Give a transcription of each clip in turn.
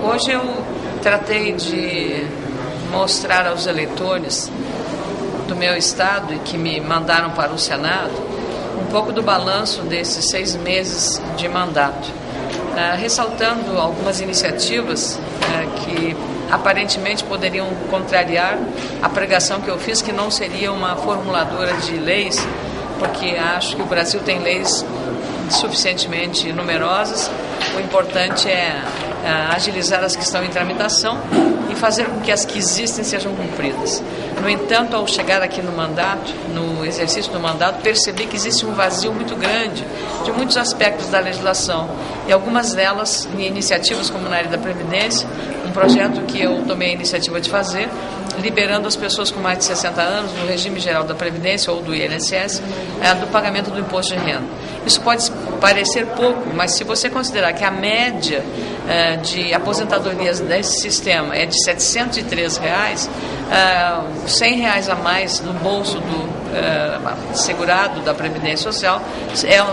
Hoje eu tratei de mostrar aos eleitores do meu estado e que me mandaram para o Senado um pouco do balanço desses 6 meses de mandato, ressaltando algumas iniciativas que aparentemente poderiam contrariar a pregação que eu fiz, que não seria uma formuladora de leis, porque acho que o Brasil tem leis suficientemente numerosas. O importante é agilizar as que estão em tramitação e fazer com que as que existem sejam cumpridas. No entanto, ao chegar aqui no mandato, no exercício do mandato, percebi que existe um vazio muito grande de muitos aspectos da legislação, e algumas delas em iniciativas como na área da Previdência, um projeto que eu tomei a iniciativa de fazer, liberando as pessoas com mais de 60 anos no regime geral da Previdência ou do INSS do pagamento do imposto de renda. Isso pode parecer pouco, mas se você considerar que a média de aposentadorias desse sistema é de R$ 703, R$100 a mais no bolso do segurado da Previdência Social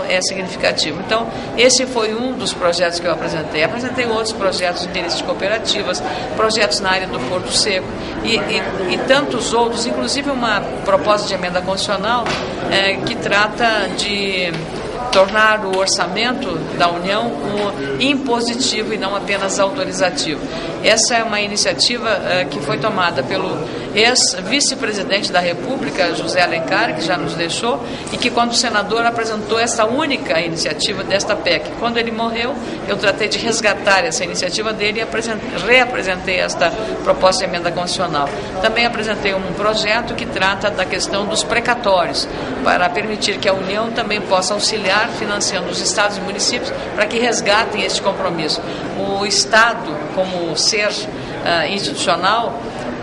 é significativo. Então, esse foi um dos projetos que eu apresentei. Apresentei outros projetos de interesse de cooperativas, projetos na área do Porto Seco e tantos outros, inclusive uma proposta de emenda constitucional que trata de tornar o orçamento da União impositivo e não apenas autorizativo. Essa é uma iniciativa que foi tomada pelo ex-vice-presidente da República, José Alencar, que já nos deixou, e que, quando senador, apresentou essa única iniciativa desta PEC. Quando ele morreu, eu tratei de resgatar essa iniciativa dele e reapresentei esta proposta de emenda constitucional. Também apresentei um projeto que trata da questão dos precatórios, para permitir que a União também possa auxiliar financiando os estados e municípios para que resgatem este compromisso. O Estado, como ser institucional,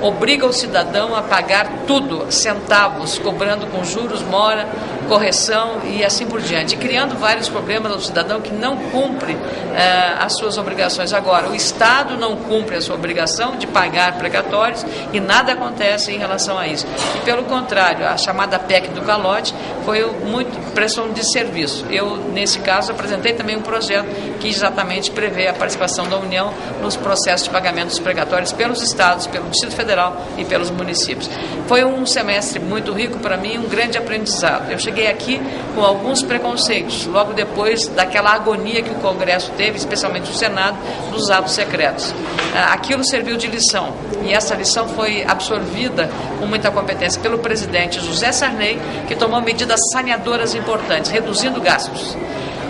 obriga o cidadão a pagar tudo, centavos, cobrando com juros, mora, correção e assim por diante, criando vários problemas ao cidadão que não cumpre as suas obrigações. Agora, o Estado não cumpre a sua obrigação de pagar precatórios e nada acontece em relação a isso. E, pelo contrário, a chamada PEC do calote foi muito prestação de serviço. Eu, nesse caso, apresentei também um projeto que exatamente prevê a participação da União nos processos de pagamento dos precatórios pelos estados, pelo Distrito Federal e pelos municípios. Foi um semestre muito rico para mim, um grande aprendizado. Eu cheguei aqui com alguns preconceitos, logo depois daquela agonia que o Congresso teve, especialmente o Senado, dos atos secretos. Aquilo serviu de lição, e essa lição foi absorvida com muita competência pelo presidente José Sarney, que tomou medidas saneadoras importantes, reduzindo gastos.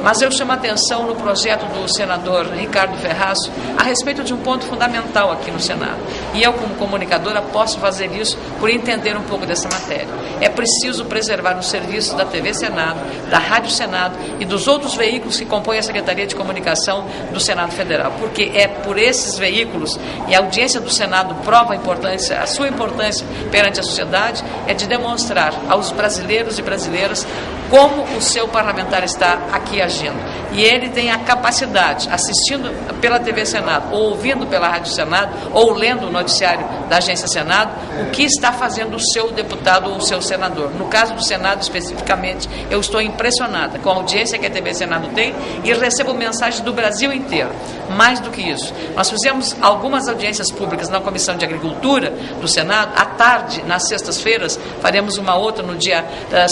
Mas eu chamo a atenção no projeto do senador Ricardo Ferraz a respeito de um ponto fundamental aqui no Senado. E eu, como comunicadora, posso fazer isso por entender um pouco dessa matéria. É preciso preservar o serviço da TV Senado, da Rádio Senado e dos outros veículos que compõem a Secretaria de Comunicação do Senado Federal, porque é por esses veículos, e a audiência do Senado prova a sua importância perante a sociedade, é de demonstrar aos brasileiros e brasileiras como o seu parlamentar está aqui agindo. E ele tem a capacidade, assistindo pela TV Senado, ou ouvindo pela Rádio Senado, ou lendo o noticiário da Agência Senado, o que está fazendo o seu deputado ou o seu senador. No caso do Senado, especificamente, eu estou impressionada com a audiência que a TV Senado tem e recebo mensagens do Brasil inteiro. Mais do que isso, nós fizemos algumas audiências públicas na Comissão de Agricultura do Senado. À tarde, nas sextas-feiras, faremos uma outra no dia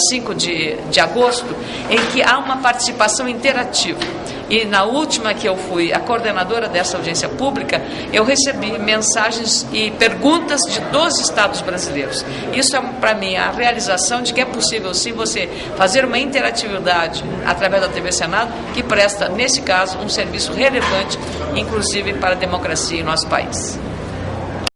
5 de agosto, em que há uma participação interativa. E na última que eu fui a coordenadora dessa audiência pública, eu recebi mensagens e perguntas de 12 estados brasileiros. Isso é, para mim, a realização de que é possível, sim, você fazer uma interatividade através da TV Senado, que presta, nesse caso, um serviço relevante, inclusive para a democracia em nosso país.